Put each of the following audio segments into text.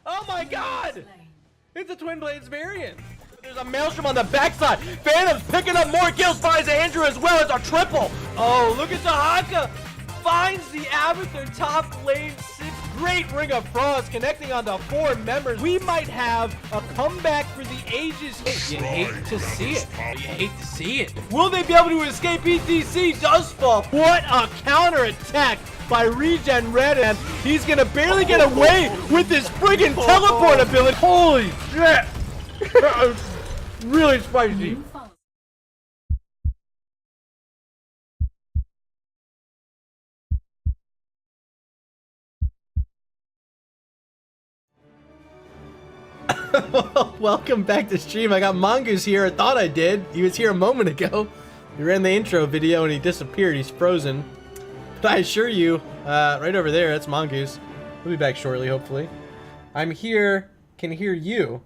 Oh my god! It's a Twin Blades variant. There's a Maelstrom on the backside. Phantom's picking up more kills, finds Andrew as well. It's a triple. Oh, look at Tahaka. Finds the Abathur top lane 6. Great Ring of Frost connecting on the 4 members. We might have a comeback for the ages. You hate to see it. You hate to see it. Will they be able to escape? ETC does fall. What a counter attack by Regen Red, and he's gonna barely get away with his friggin' teleport ability. Holy shit! That was really spicy. Welcome back to stream. I got Mongoose here. I thought I did. He was here a moment ago. He ran the intro video and he disappeared. He's frozen. But I assure you, right over there, that's Mongoose. He'll be back shortly, hopefully. I'm here, can hear you.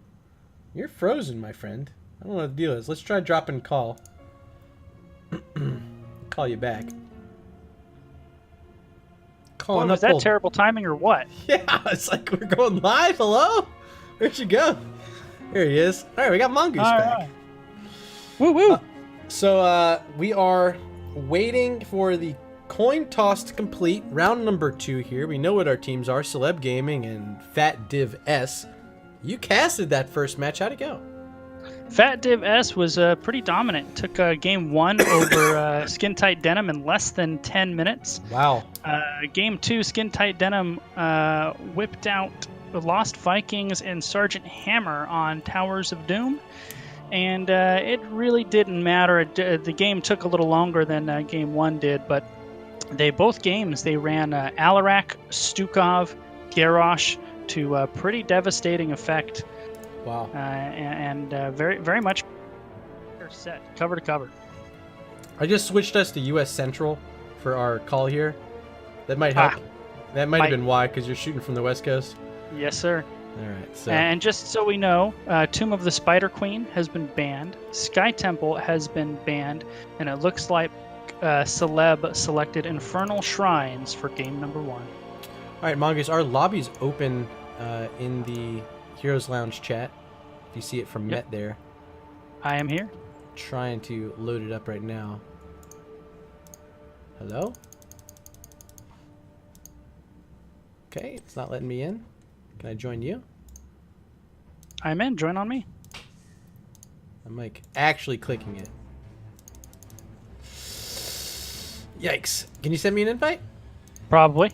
You're frozen, my friend. I don't know what the deal is. Let's try dropping call. Call you back. Calling was that terrible timing or what? Yeah, it's like we're going live. Hello? Where'd you go? There he is. All right, we got Mongoose back. Right. Woo woo. We are waiting for the coin toss to complete. Round number 2 here. We know what our teams are: Celeb Gaming and Fat DivS. You casted that first match. How'd it go? Fat DivS was pretty dominant. Took game 1 over Skin Tight Denim in less than 10 minutes. Wow. Game 2, Skin Tight Denim whipped out Lost Vikings and Sergeant Hammer on Towers of Doom. And it really didn't matter. The game took a little longer than game 1 did, but both games they ran Alarak, Stukov, Garrosh to pretty devastating effect. Wow. And very, very much set, cover to cover. I just switched us to US Central for our call here. That might help. That might have been why, because you're shooting from the West Coast. Yes, sir. All right. So. And just so we know, Tomb of the Spider Queen has been banned. Sky Temple has been banned. And it looks like Celeb selected Infernal Shrines for game number 1. All right, Mongoose, our lobby's open in the Heroes Lounge chat. If you see it from Met there. I am here. Trying to load it up right now. Hello? Okay, it's not letting me in. Can I join you? I'm in. Join on me. I'm like actually clicking it. Yikes. Can you send me an invite? Probably.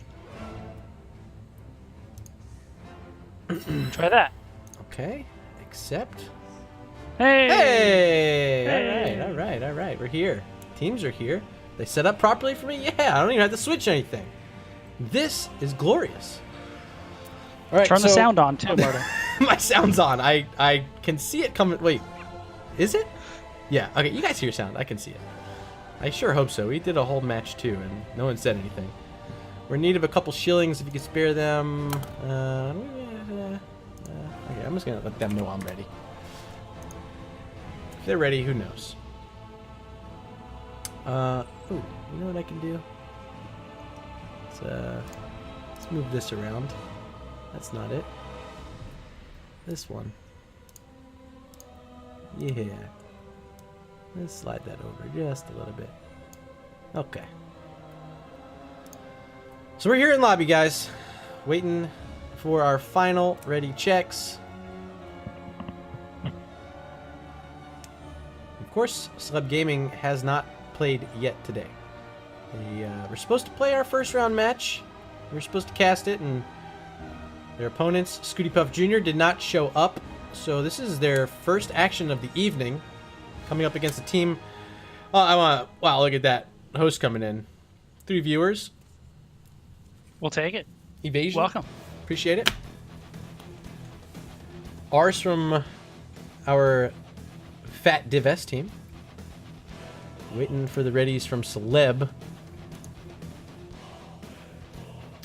Try that. Okay. Accept. Hey! Hey! All right. We're here. Teams are here. They set up properly for me? Yeah, I don't even have to switch anything. This is glorious. All right, Turn the sound on too, Marta. My sound's on. I can see it coming. Wait, is it? Yeah. Okay, you guys hear your sound. I can see it. I sure hope so. We did a whole match too, and no one said anything. We're in need of a couple shillings if you could spare them. Okay, I'm just gonna let them know I'm ready. If they're ready, who knows? Oh, you know what I can do? Let's move this around. That's not it. This one. Yeah. Let's slide that over just a little bit. Okay. So we're here in lobby, guys. Waiting for our final ready checks. Of course, Celeb Gaming has not played yet today. We're supposed to play our first round match. We were supposed to cast it, and their opponents, Scooty Puff Jr., did not show up. So this is their first action of the evening, coming up against a team. Wow, look at that host coming in. 3 viewers. We'll take it. Evasion. Welcome. Appreciate it. Ours from our Fat DivS team. Waiting for the readies from Celeb.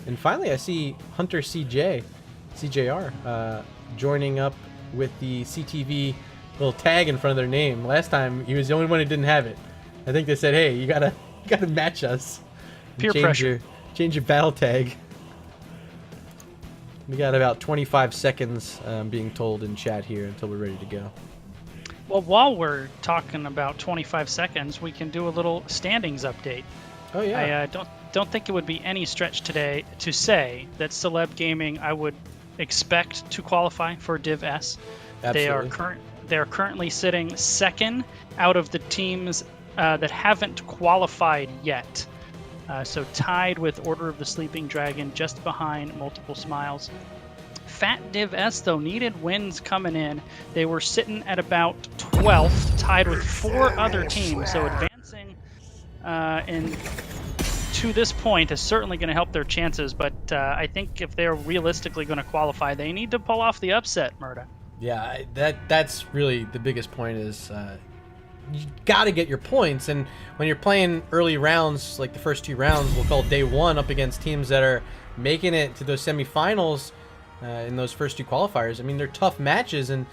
And finally, I see Hunter CJR, joining up with the CTV little tag in front of their name. Last time, he was the only one who didn't have it. I think they said, "Hey, you gotta match us. Peer pressure. Change your battle tag." We got about 25 seconds being told in chat here until we're ready to go. Well, while we're talking about 25 seconds, we can do a little standings update. Oh, yeah. I don't think it would be any stretch today to say that Celeb Gaming I would expect to qualify for DivS. Absolutely. They are currently sitting second out of the teams that haven't qualified yet. So tied with Order of the Sleeping Dragon, just behind Multiple Smiles. Fat DivS, though, needed wins coming in. They were sitting at about 12th, tied with 4 other teams. So advancing to this point is certainly going to help their chances. But I think if they're realistically going to qualify, they need to pull off the upset, Murda. Yeah, that's really the biggest point is you got to get your points. And when you're playing early rounds, like the first 2 rounds, we'll call day 1, up against teams that are making it to those semifinals in those first 2 qualifiers. I mean, they're tough matches, and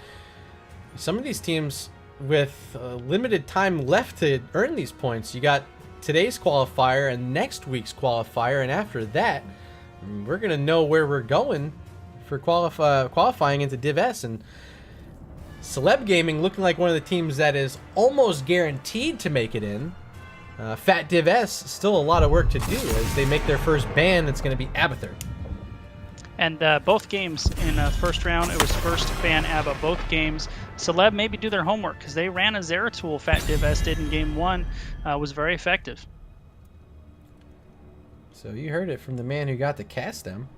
some of these teams with limited time left to earn these points. You got today's qualifier and next week's qualifier, and after that, we're going to know where we're going for qualifying into DivS. And Celeb Gaming looking like one of the teams that is almost guaranteed to make it in. Fat DivS, still a lot of work to do as they make their first ban. It's going to be Abathur. And both games in the first round, it was first ban ABBA. Both games, Celeb maybe do their homework because they ran a Zeratul. Fat DivS did in game 1, was very effective. So you heard it from the man who got to cast them.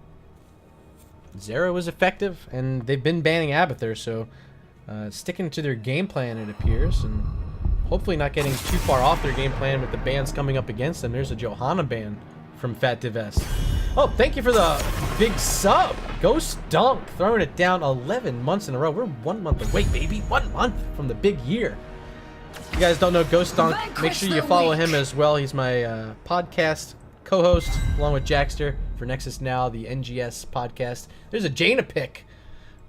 Zera was effective, and they've been banning Abathur, so sticking to their game plan, it appears, and hopefully not getting too far off their game plan with the bans coming up against them. There's a Johanna ban from Fat DivS. Oh, thank you for the big sub. Ghost Dunk throwing it down 11 months in a row. We're 1 month away, baby. 1 month from the big year. If you guys don't know Ghost Dunk, make sure you follow him as well. He's my podcast co-host along with Jackster for Nexus Now, the NGS podcast. There's a Jaina pick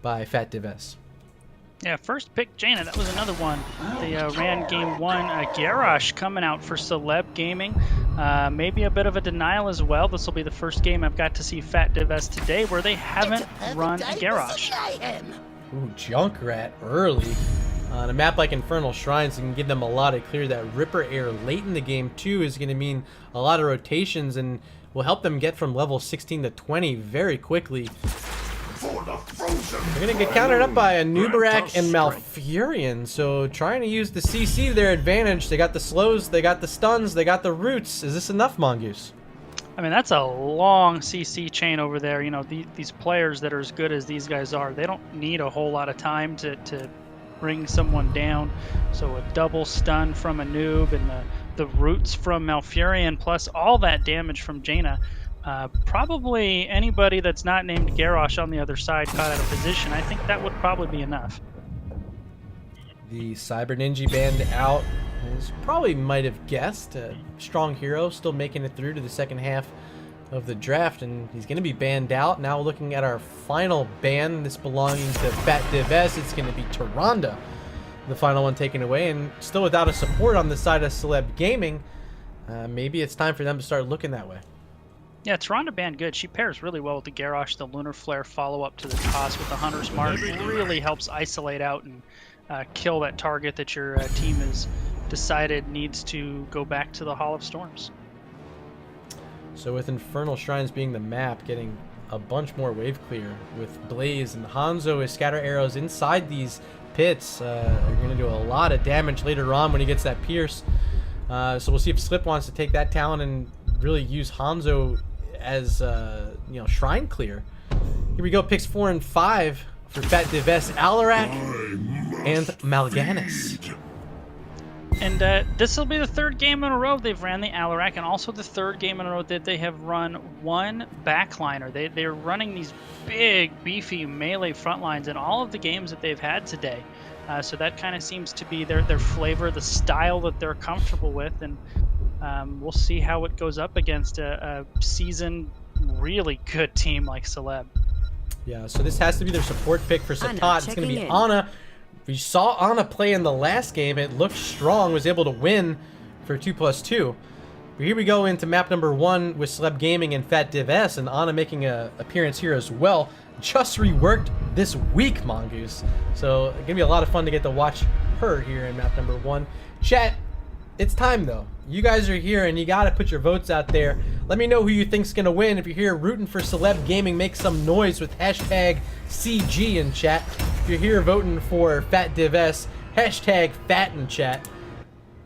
by Fat DivS. Yeah, first pick Jaina. That was another one. They ran game 1. Garrosh coming out for Celeb Gaming. Maybe a bit of a denial as well. This will be the first game I've got to see Fat DivS today where they haven't run a Garrosh. Ooh, Junkrat early. On a map like Infernal Shrines, you can give them a lot of clear. That Ripper Air late in the game, too, is going to mean a lot of rotations and will help them get from level 16 to 20 very quickly. They're going to get countered up by a Nubarak and Malfurion, so trying to use the CC to their advantage. They got the slows, they got the stuns, they got the roots. Is this enough, Mongoose? I mean, that's a long CC chain over there. You know, these players that are as good as these guys are, they don't need a whole lot of time to bring someone down. So a double stun from a noob and the roots from Malfurion plus all that damage from Jaina. Probably anybody that's not named Garrosh on the other side caught out of position. I think that would probably be enough. The Cyber Ninja banned out, as probably might have guessed. A strong hero still making it through to the second half of the draft, and he's going to be banned out. Now looking at our final ban, this belonging to Fat DivS, it's going to be Tyrande, the final one taken away, and still without a support on the side of Celeb Gaming. Maybe it's time for them to start looking that way. Yeah, Tyrande banned good. She pairs really well with the Garrosh. The Lunar Flare follow-up to the toss with the Hunter's Mark really helps isolate out and kill that target that your team has decided needs to go back to the Hall of Storms. So with Infernal Shrines being the map, getting a bunch more wave clear with Blaze and Hanzo with scatter arrows inside these pits are going to do a lot of damage later on when he gets that pierce. So we'll see if Slip wants to take that talent and really use Hanzo as shrine clear. Here we go, picks 4 and 5 for Fat DivS, Alarak and Mal'Ganis. And this will be the 3rd game in a row they've ran the Alarak, and also the 3rd game in a row that they have run one backliner. They're running these big, beefy melee front lines in all of the games that they've had today. So that kind of seems to be their flavor, the style that they're comfortable with, and we'll see how it goes up against a seasoned, really good team like Celeb. Yeah, so this has to be their support pick for Satat. It's going to be Ana. We saw Ana play in the last game. It looked strong, was able to win for 2+2. Here we go into map number 1 with Celeb Gaming and Fat DivS, and Ana making an appearance here as well. Just reworked this week, Mongoose. So it's gonna be a lot of fun to get to watch her here in map number 1. Chat, it's time though. You guys are here and you gotta put your votes out there. Let me know who you think's gonna win. If you're here rooting for Celeb Gaming, make some noise with hashtag CG in chat. If you're here voting for Fat DivS, hashtag Fat in chat.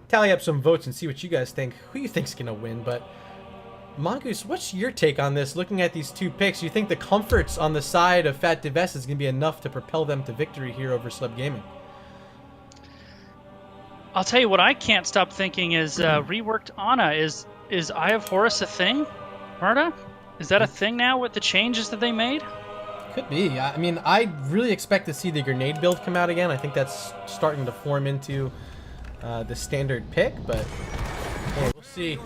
Tally up some votes and see what you guys think. Who you think's gonna win? But Mongoose, what's your take on this? Looking at these two picks, you think the comforts on the side of Fat DivS is gonna be enough to propel them to victory here over Celeb Gaming? I'll tell you what I can't stop thinking is reworked Ana. Is Eye of Horus a thing? Marta? Is that a thing now with the changes that they made? Could be. I mean, I really expect to see the grenade build come out again. I think that's starting to form into the standard pick, but hey, we'll see.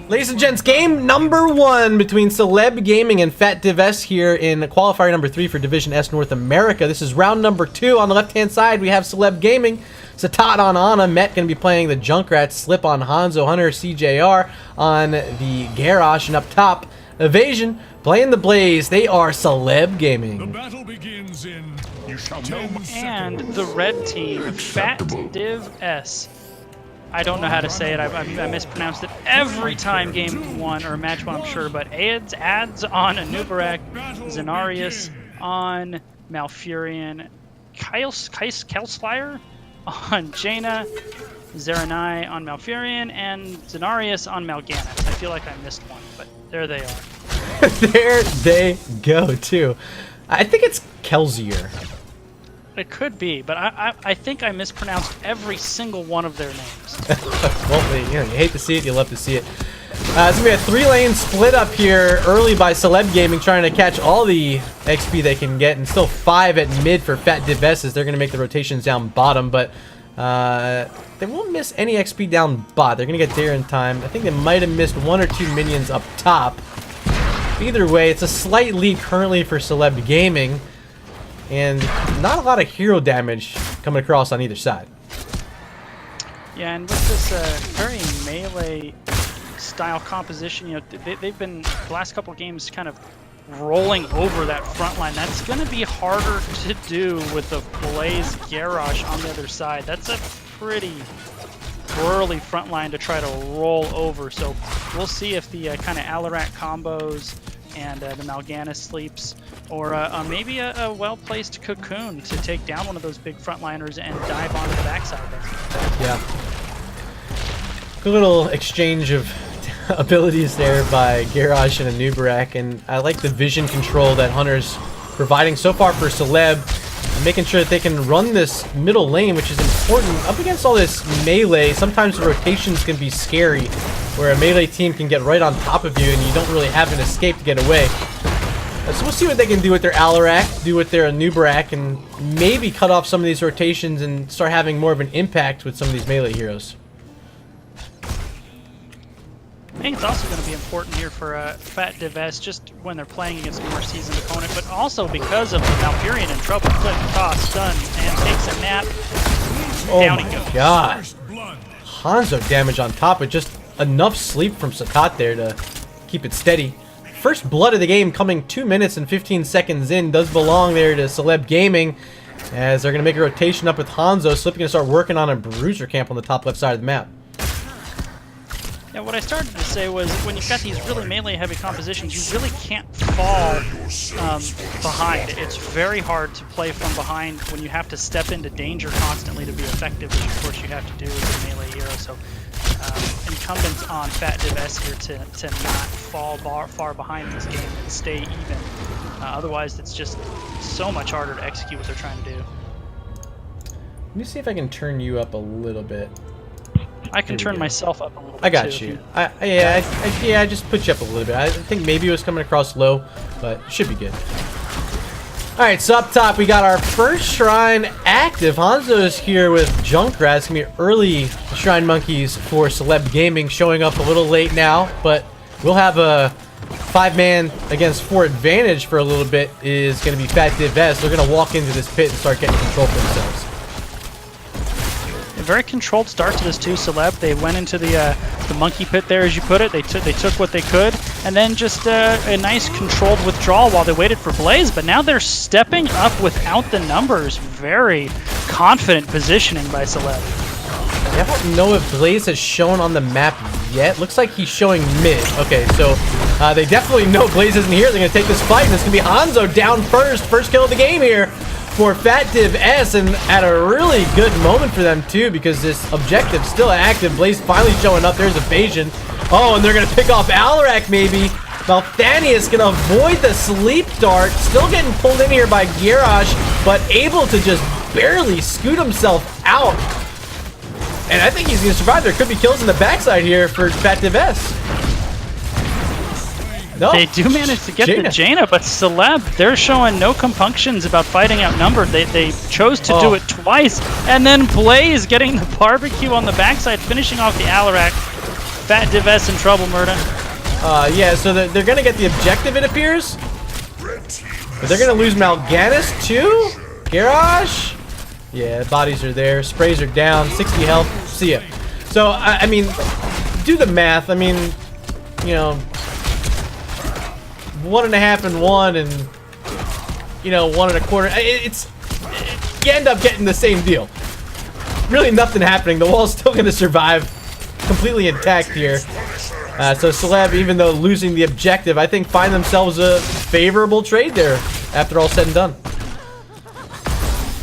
Ladies and gents, game number 1 between Celeb Gaming and Fat DivS here in qualifier number 3 for Division S North America. This is round number 2. On the left-hand side, we have Celeb Gaming. Satat on Ana, Met going to be playing the Junkrat, Slip on Hanzo, Hunter, CJR on the Garrosh, and up top, Evasion playing the Blaze. They are Celeb Gaming. The battle begins in you shall know. And the red team, Fat DivS. I don't know how to say it. I mispronounced it every time game 1 or match 1, I'm sure. But ads on Anubarak, Zenarius on Malfurion, Qualifier on Jaina, Zeranai on Malfurion, and Zenarius on Mal'Ganis. I feel like I missed one, but there they are. There they go, too. I think it's Kelsier. It could be, but I think I mispronounced every single one of their names. Well, you hate to see it, you love to see it. It's going to be a 3-lane split up here early by Celeb Gaming, trying to catch all the XP they can get, and still 5 at mid for Fat DivS as they're going to make the rotations down bottom, but they won't miss any XP down bot. They're going to get there in time. I think they might have missed 1 or 2 minions up top. Either way, it's a slight lead currently for Celeb Gaming, and not a lot of hero damage coming across on either side. Yeah, and with this very melee style composition, you know, they've been the last couple of games kind of rolling over that front line. That's going to be harder to do with the Blaze Garrosh on the other side. That's a pretty whirly front line to try to roll over. So we'll see if the kind of Alarak combos and the Mal'Ganis sleeps, or maybe a well-placed Cocoon to take down one of those big frontliners and dive onto the backside there. Yeah. Good little exchange of abilities there by Garrosh and Anubarak, and I like the vision control that Hunter's providing so far for Celeb, making sure that they can run this middle lane, which is important. Up against all this melee, sometimes the rotations can be scary, where a melee team can get right on top of you and you don't really have an escape to get away. So we'll see what they can do with their Alarak, do with their Anubarak, and maybe cut off some of these rotations and start having more of an impact with some of these melee heroes. I think it's also going to be important here for Fat DivS, just when they're playing against a more seasoned opponent, but also because of Malfurion in trouble. Click, toss, stun, and takes a nap. Down he goes. God. Hanzo damage on top of just enough sleep from Satat there to keep it steady. First blood of the game coming 2 minutes and 15 seconds in does belong there to Celeb Gaming, as they're going to make a rotation up with Hanzo. Slip going to start working on a bruiser camp on the top left side of the map. Yeah, what I started to say was when you've got these really melee-heavy compositions, you really can't fall behind. It's very hard to play from behind when you have to step into danger constantly to be effective, which of course you have to do as a melee hero. So incumbent on Fat DivS here to not fall far behind this game and stay even. Otherwise, it's just so much harder to execute what they're trying to do. Let me see if I can turn you up a little bit. I can turn myself up a little bit. I got you. Yeah, I just put you up a little bit. I think maybe it was coming across low, but it should be good. Alright, so up top we got our first shrine active. Hanzo's here with Junkrat. It's going to be early Shrine Monkeys for Celeb Gaming, showing up a little late now, but we'll have a 5-man against 4 advantage for a little bit. Is going to be Fat DivS. They're going to walk into this pit and start getting control for themselves. A very controlled start to this too, Celeb. They went into the monkey pit there, as you put it. They took what they could, and then just a nice controlled withdrawal while they waited for Blaze. But now they're stepping up without the numbers. Very confident positioning by Celeb. I don't know if Blaze has shown on the map yet. Looks like he's showing mid. Okay, so they definitely know Blaze isn't here. They're going to take this fight, and it's going to be Hanzo down first. First kill of the game here for Fat DivS, and at a really good moment for them too, because this objective's still active. Blaze finally showing up. There's evasion. Oh, and they're going to pick off Alarak maybe. Malthanius going to avoid the sleep dart. Still getting pulled in here by Garrosh, but able to just barely scoot himself out. And I think he's going to survive. There could be kills in the backside here for Fat DivS. No. They do manage to get the Jaina, but Celeb, they're showing no compunctions about fighting outnumbered. They chose to do it twice, and then Blaze getting the barbecue on the backside, finishing off the Alarak. Fat DivS in trouble, Murda. Yeah, so they're going to get the objective, it appears. But they're going to lose Mal'Ganis too? Garrosh? Yeah, bodies are there. Sprays are down. 60 health. See ya. So, I mean, do the math. I mean, you know, 1.5 and 1 and, you know, 1 1/4. You end up getting the same deal. Really nothing happening. The wall's still going to survive completely intact here. So Celeb, even though losing the objective, I think find themselves a favorable trade there after all said and done.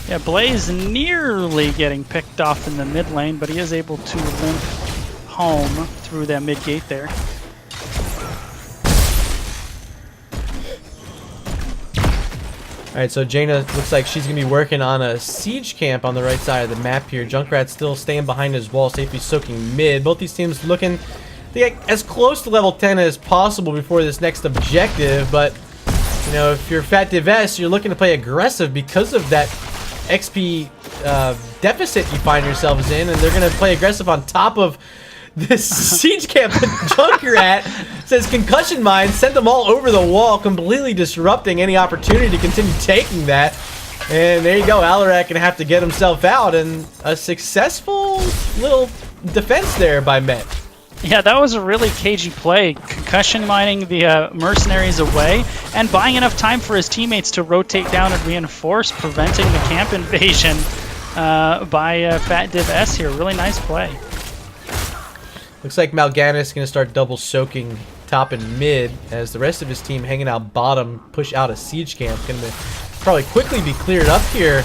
Yeah, Blaze nearly getting picked off in the mid lane, but he is able to limp home through that mid gate there. Alright, so Jaina looks like she's going to be working on a siege camp on the right side of the map here. Junkrat's still staying behind his wall, safely soaking mid. Both these teams looking to get as close to level 10 as possible before this next objective, but, you know, if you're Fat DivS, you're looking to play aggressive because of that XP deficit you find yourselves in, and they're going to play aggressive on top of this siege camp that Junkrat says concussion mine sent them all over the wall, completely disrupting any opportunity to continue taking that. And there you go, Alarak gonna have to get himself out, and a successful little defense there by Met. Yeah, that was a really cagey play, concussion mining the mercenaries away and buying enough time for his teammates to rotate down and reinforce, preventing the camp invasion by Fat DivS here. Really nice play. Looks like Mal'Ganis is going to start double soaking top and mid as the rest of his team hanging out bottom push out a siege camp. Going to probably quickly be cleared up here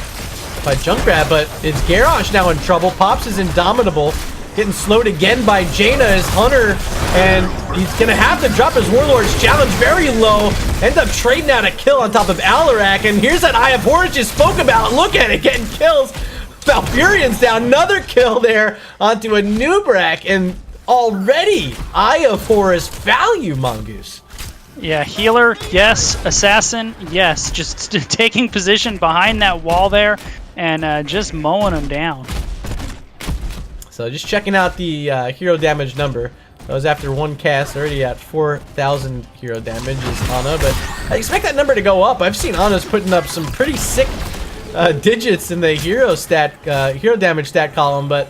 by Junkrat, but it's Garrosh now in trouble. Pops is indomitable, getting slowed again by Jaina as Hunter, and he's going to have to drop his Warlord's challenge very low. End up trading out a kill on top of Alarak, and here's that Eye of Horus you spoke about. Look at it, getting kills. Valpyrian's down, another kill there onto a Nubrak, and already Eye of Horus value, Mongoose. Yeah, healer, yes. Assassin, yes. Just taking position behind that wall there and just mowing them down. So just checking out the hero damage number. That was after one cast, already at 4,000 hero damage is Ana, but I expect that number to go up. I've seen Ana's putting up some pretty sick digits in the hero damage stat column, but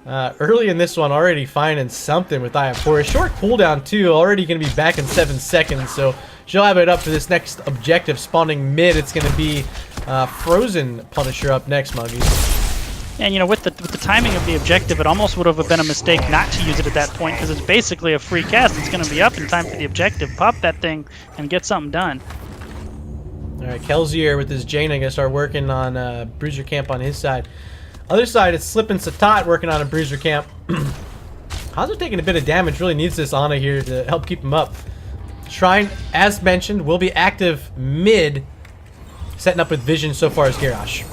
early in this one, already finding something with Eye of Horus. Short cooldown too, already going to be back in 7 seconds, so she'll have it up for this next objective spawning mid. It's going to be Frozen Punisher up next, Mongoose. And you know, with the timing of the objective, it almost would have been a mistake not to use it at that point, because it's basically a free cast. It's going to be up in time for the objective. Pop that thing and get something done. Alright, Kelsier with his Jaina going to start working on Bruiser Camp on his side. Other side, it's Slip and Satat working on a Bruiser Camp. Hanzo taking a bit of damage, really needs this Ana here to help keep him up. Shrine, as mentioned, will be active mid, setting up with Vision so far as Garrosh.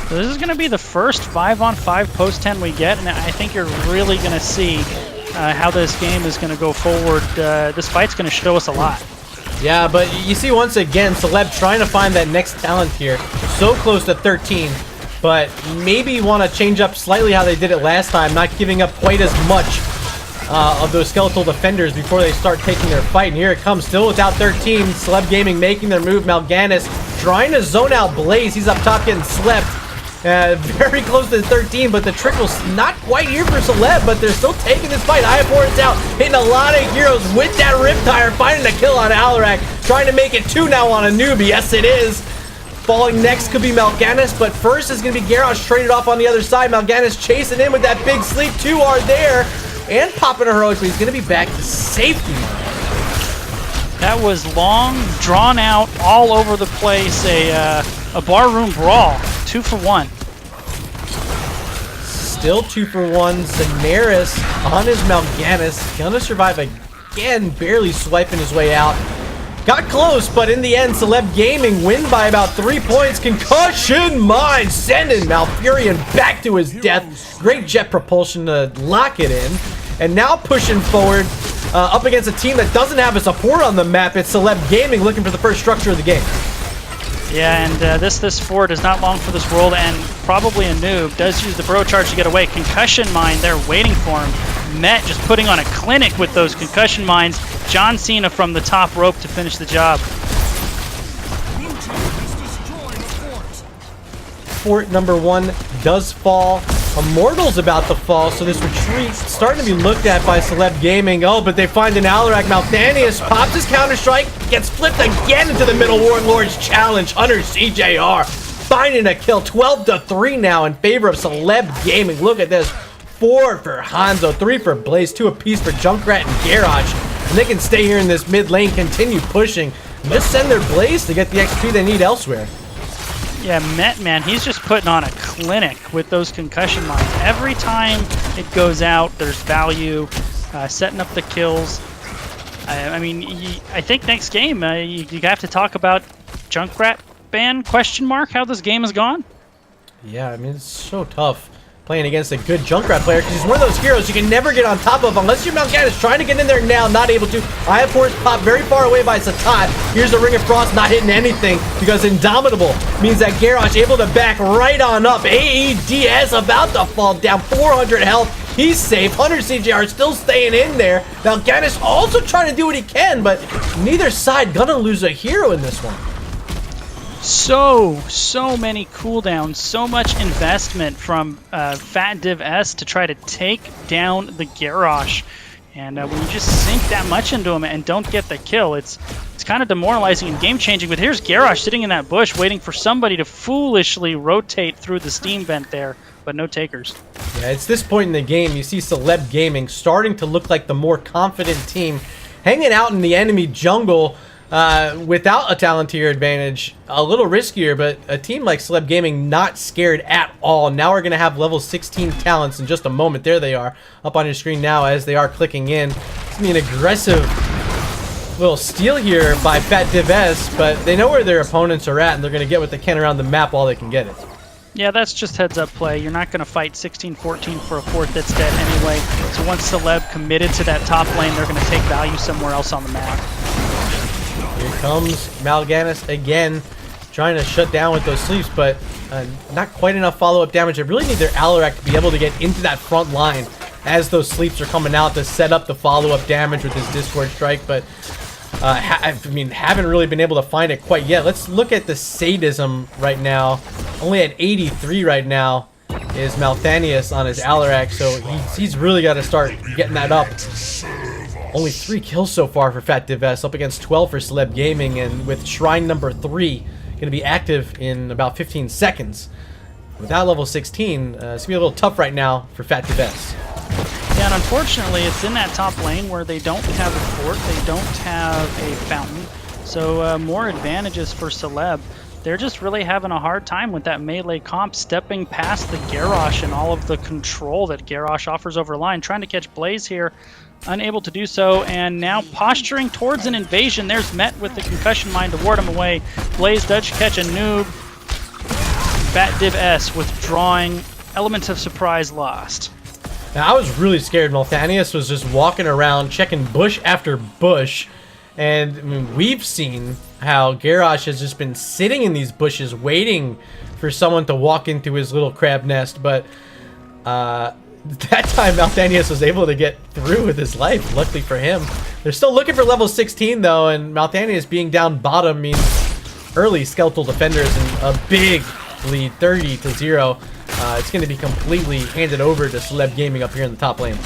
So this is going to be the first 5-on-5 post-10 we get, and I think you're really going to see how this game is going to go forward. This fight's going to show us a lot. Yeah, but you see once again, Celeb trying to find that next talent here. So close to 13, but maybe want to change up slightly how they did it last time, not giving up quite as much of those skeletal defenders before they start taking their fight. And here it comes, still without 13. Celeb Gaming making their move. Mal'Ganis trying to zone out Blaze. He's up top getting slept. Very close to 13, but the trickle's not quite here for Celeb, but they're still taking this fight. IF4 is out, hitting a lot of heroes with that Riptire, finding a kill on Alarak, trying to make it 2 now on a newbie. Yes, it is. Falling next could be Mal'Ganis, but first is going to be Garrosh traded off on the other side. Mal'Ganis chasing in with that big sleep. 2 are there, and popping heroically. He's going to be back to safety. That was long, drawn out, all over the place. A barroom brawl. 2 for 1. Still 2 for 1. Zanaris on his Mal'Ganis. Gonna survive again, barely swiping his way out. Got close, but in the end, Celeb Gaming win by about 3 points. Concussion Mine sending Malfurion back to his death. Great jet propulsion to lock it in. And now pushing forward up against a team that doesn't have a support on the map. It's Celeb Gaming looking for the first structure of the game. Yeah, and this Ford is not long for this world, and probably a noob. Does use the bro charge to get away. Concussion Mine there waiting for him. Met just putting on a clinic with those concussion mines. John Cena from the top rope to finish the job. Fort number 1 does fall. Immortal's about to fall, so this retreat starting to be looked at by Celeb Gaming. Oh, but they find an Alarak. Mal'Ganis pops his counter-strike, gets flipped again into the middle Warlord's challenge. Hunter CJR finding a kill. 12-3 now in favor of Celeb Gaming. Look at this. 4 for Hanzo, 3 for Blaze, 2 apiece for Junkrat and Garrosh. And they can stay here in this mid lane, continue pushing, and just send their Blaze to get the XP they need elsewhere. Yeah, Met, man, he's just putting on a clinic with those concussion mines. Every time it goes out, there's value, setting up the kills. I mean, I think next game, you have to talk about Junkrat ban, question mark, how this game has gone. Yeah, I mean, it's so tough playing against a good Junkrat player because he's one of those heroes you can never get on top of unless you're Mal'Ganis trying to get in there now, not able to. IF4 is popped very far away by Satat. Here's the Ring of Frost not hitting anything because Indomitable means that Garrosh able to back right on up. AEDS about to fall down, 400 health. He's safe. Hunter CJR still staying in there. Mal'Ganis also trying to do what he can, but neither side gonna lose a hero in this one. So many cooldowns, so much investment from Fat DivS to try to take down the Garrosh. And when you just sink that much into him and don't get the kill, it's kind of demoralizing and game-changing. But here's Garrosh sitting in that bush waiting for somebody to foolishly rotate through the steam vent there, but no takers. Yeah, it's this point in the game you see Celeb Gaming starting to look like the more confident team, hanging out in the enemy jungle without a Talontier advantage. A little riskier, but a team like Celeb Gaming not scared at all. Now we're going to have level 16 talents in just a moment. There they are up on your screen now as they are clicking in. It's going to be an aggressive little steal here by Fat DivS, but they know where their opponents are at and they're going to get what they can around the map while they can get it. Yeah, that's just heads-up play. You're not going to fight 16-14 for a fort that's dead anyway. So once Celeb committed to that top lane, they're going to take value somewhere else on the map. Here comes Mal'Ganis again, trying to shut down with those sleeps, but not quite enough follow-up damage. They really need their Alarak to be able to get into that front line as those sleeps are coming out to set up the follow-up damage with his Discord Strike, but I mean, haven't really been able to find it quite yet. Let's look at the sadism right now. Only at 83 right now is Mal'Ganis on his Alarak, so he's really got to start getting that up. Only 3 kills so far for Fat DivS, up against 12 for Celeb Gaming, and with Shrine number 3 going to be active in about 15 seconds. Without level 16, it's going to be a little tough right now for Fat DivS. Yeah, and unfortunately, it's in that top lane where they don't have a fort, they don't have a fountain, so more advantages for Celeb. They're just really having a hard time with that melee comp, stepping past the Garrosh and all of the control that Garrosh offers over line, trying to catch Blaze here. Unable to do so, and now posturing towards an invasion. There's Met with the concussion mine to ward him away. Blaze does catch a noob. Fat DivS withdrawing. Element of surprise lost. Now, I was really scared. Mal'Ganis was just walking around, checking bush after bush. And I mean, we've seen how Garrosh has just been sitting in these bushes waiting for someone to walk into his little crab nest. But that time, Mal'Ganis was able to get through with his life, luckily for him. They're still looking for level 16, though, and Mal'Ganis being down bottom means early skeletal defenders and a big lead, 30-0. It's going to be completely handed over to Celeb Gaming up here in the top lane.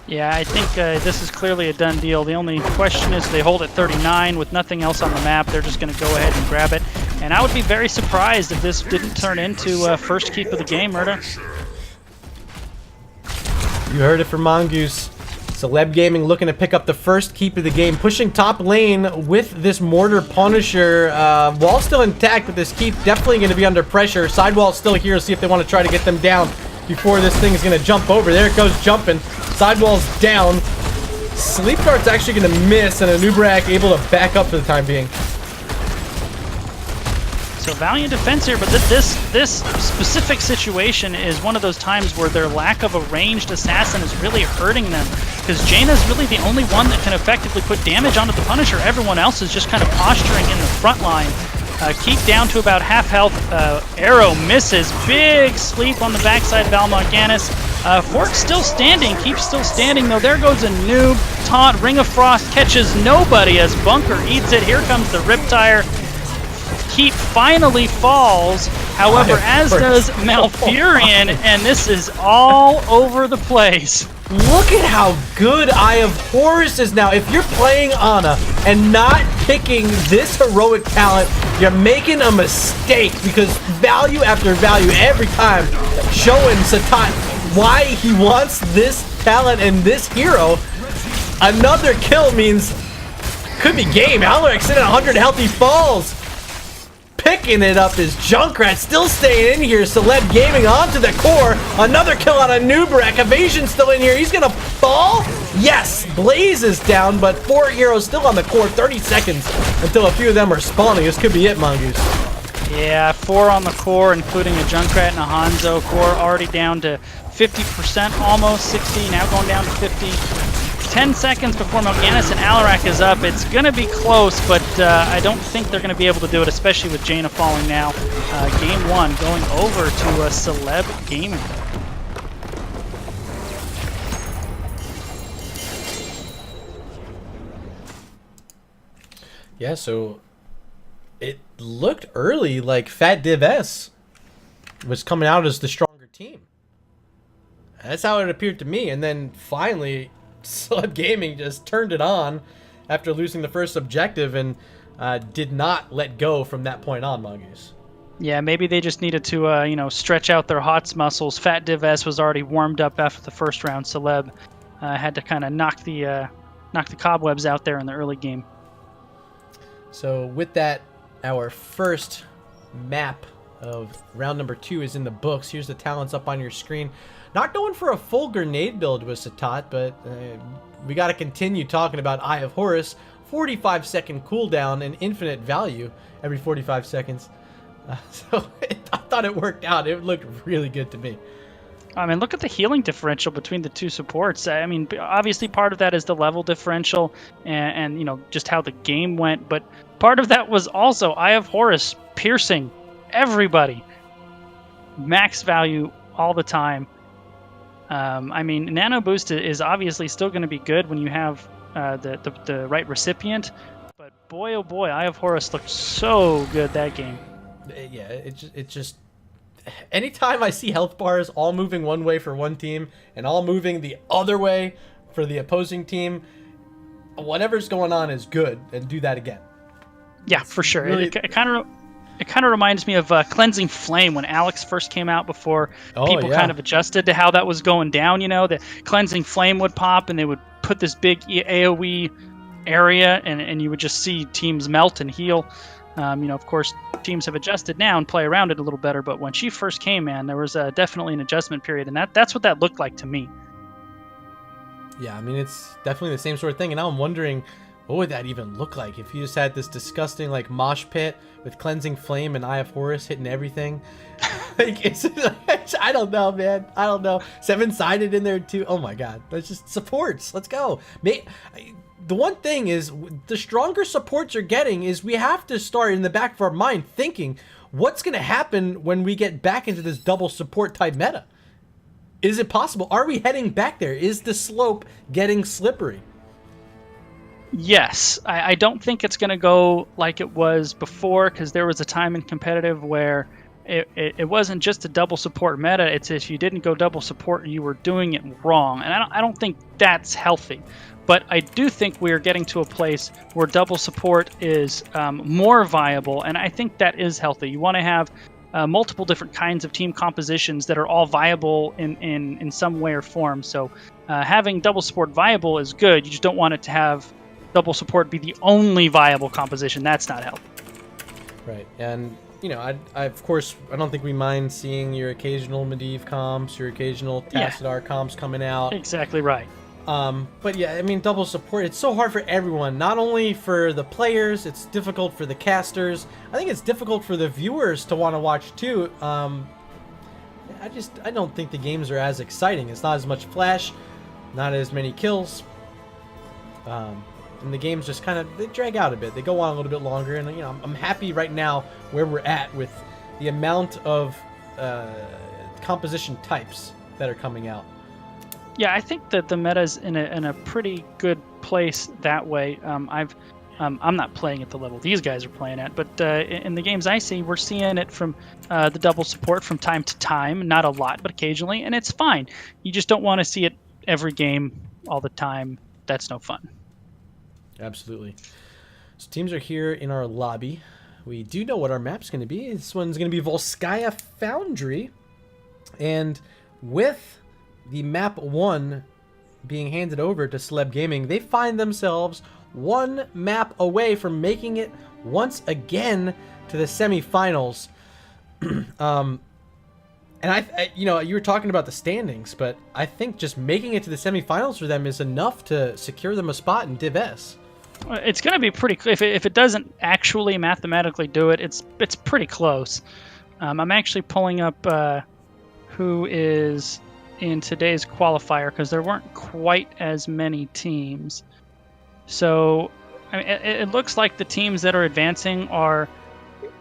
Yeah, I think this is clearly a done deal. The only question is they hold at 39 with nothing else on the map. They're just going to go ahead and grab it. And I would be very surprised if this didn't turn into first keep of the game, Murda. You heard it from Mongoose. Celeb Gaming looking to pick up the first keep of the game, pushing top lane with this Mortar Punisher. Wall still intact, but this keep definitely going to be under pressure. Sidewall's still here. See if they want to try to get them down before this thing is going to jump over. There it goes, jumping. Sidewall's down. Sleep Dart's actually going to miss, and Anubrak able to back up for the time being. So valiant defense here, but this specific situation is one of those times where their lack of a ranged assassin is really hurting them, because Jaina's really the only one that can effectively put damage onto the Punisher. Everyone else is just kind of posturing in the front line. Keep down to about half health. Arrow misses. Big sleep on the backside of Almaganis. Fork still standing. Keeps still standing, though. There goes a noob. Taunt. Ring of Frost catches nobody as Bunker eats it. Here comes the Riptire. Keep finally falls. However, as does Malfurion, and this is all over the place. Look at how good Eye of Horus is now. If you're playing Ana and not picking this heroic talent, you're making a mistake, because value after value every time showing Satat why he wants this talent and this hero. Another kill means could be game. Alaric sitting at 100 health, he falls. Picking it up is Junkrat, still staying in here. Celeb Gaming onto the core. Another kill on a Nubrak. Evasion still in here. He's gonna fall. Yes, Blaze is down, but 4 heroes still on the core. 30 seconds until a few of them are spawning. This could be it, Mongoose. Yeah, 4 on the core, including a Junkrat and a Hanzo. Core already down to 50%, almost 60, now going down to 50. 10 seconds before Malganis and Alarak is up. It's going to be close, but I don't think they're going to be able to do it, especially with Jaina falling now. Game 1 going over to Celeb Gaming. Yeah, so it looked early like Fat DivS was coming out as the stronger team. That's how it appeared to me, and then finally Celeb Gaming just turned it on after losing the first objective and did not let go from that point on, Mongoose. Yeah, maybe they just needed to, you know, stretch out their HOTS muscles. Fat DivS was already warmed up after the first round. Celeb had to kind of knock the cobwebs out there in the early game. So with that, our first map of round number 2 is in the books. Here's the talents up on your screen. Not going for a full grenade build with Satat, but we got to continue talking about Eye of Horus. 45-second cooldown and infinite value every 45 seconds. So I thought it worked out. It looked really good to me. I mean, look at the healing differential between the two supports. I mean, obviously part of that is the level differential and you know, just how the game went. But part of that was also Eye of Horus piercing everybody. Max value all the time. I mean, Nano Boost is obviously still going to be good when you have the right recipient. But boy, oh boy, Eye of Horus looked so good that game. Yeah, it just anytime I see health bars all moving one way for one team and all moving the other way for the opposing team, whatever's going on is good, and do that again. Yeah, for sure. Really, it kind of reminds me of Cleansing Flame when Alex first came out, before people kind of adjusted to how that was going down. You know, the Cleansing Flame would pop and they would put this big AoE area, and you would just see teams melt and heal. You know, of course, teams have adjusted now and play around it a little better, but when she first came, man, there was definitely an adjustment period, and that's what that looked like to me. Yeah, I mean, it's definitely the same sort of thing, and now I'm wondering, what would that even look like if you just had this disgusting, like, mosh pit with Cleansing Flame and Eye of Horus hitting everything? Like, I don't know, man. I don't know. 7-sided in there, too. Oh, my God. That's just supports. Let's go. The one thing is, the stronger supports you're getting is we have to start in the back of our mind thinking, what's going to happen when we get back into this double support type meta? Is it possible? Are we heading back there? Is the slope getting slippery? Yes, I don't think it's going to go like it was before, because there was a time in competitive where it wasn't just a double support meta. It's if you didn't go double support, you were doing it wrong, and I don't think that's healthy. But I do think we are getting to a place where double support is more viable, and I think that is healthy. You want to have multiple different kinds of team compositions that are all viable in some way or form. So having double support viable is good. You just don't want it to have double support be the only viable composition. That's not healthy. Right, and you know, I of course I don't think we mind seeing your occasional Medivh comps, your occasional Tassadar comps coming out. Exactly right. But yeah, I mean, double support, it's so hard for everyone. Not only for the players, it's difficult for the casters. I think it's difficult for the viewers to want to watch too. I don't think the games are as exciting. It's not as much flash, not as many kills. And the games just kind of, they drag out a bit. They go on a little bit longer, and you know, I'm happy right now where we're at with the amount of composition types that are coming out. Yeah, I think that the meta's in a pretty good place that way. I'm not playing at the level these guys are playing at, but in the games I see, we're seeing it from the double support from time to time. Not a lot, but occasionally, and it's fine. You just don't want to see it every game all the time. That's no fun. Absolutely. So teams are here in our lobby. We do know what our map's going to be. This one's going to be Volskaya Foundry, and with the map 1 being handed over to Celeb Gaming, they find themselves one map away from making it once again to the semifinals. And you know, you were talking about the standings, but I think just making it to the semifinals for them is enough to secure them a spot in DivS. It's going to be pretty. If it doesn't actually mathematically do it, it's pretty close. I'm actually pulling up who is in today's qualifier because there weren't quite as many teams. So I mean, it looks like the teams that are advancing are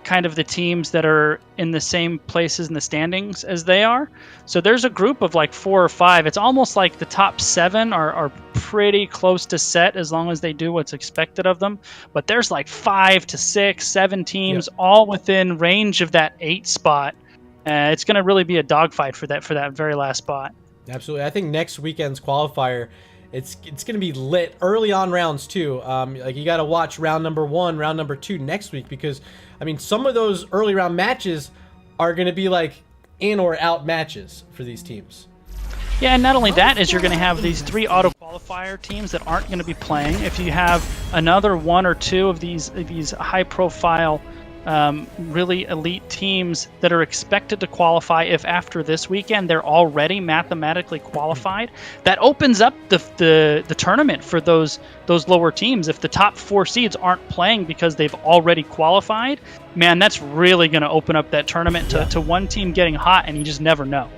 kind of the teams that are in the same places in the standings as they are. So there's a group of like 4 or 5. It's almost like the top 7 are pretty close to set as long as they do what's expected of them. But there's like 5 to 6, 7 teams all within range of that 8 spot. It's going to really be a dogfight for that very last spot. Absolutely. I think next weekend's qualifier, it's going to be lit early on rounds too. Like you got to watch round number 1, round number 2 next week, because I mean some of those early round matches are going to be like in or out matches for these teams. Yeah, and not only that is you're going to have these 3 auto qualifier teams that aren't going to be playing. If you have another 1 or 2 of these high profile really elite teams that are expected to qualify, if after this weekend they're already mathematically qualified, that opens up the tournament for those lower teams. If the top 4 seeds aren't playing because they've already qualified, man, that's really going to open up that tournament to one team getting hot, and you just never know.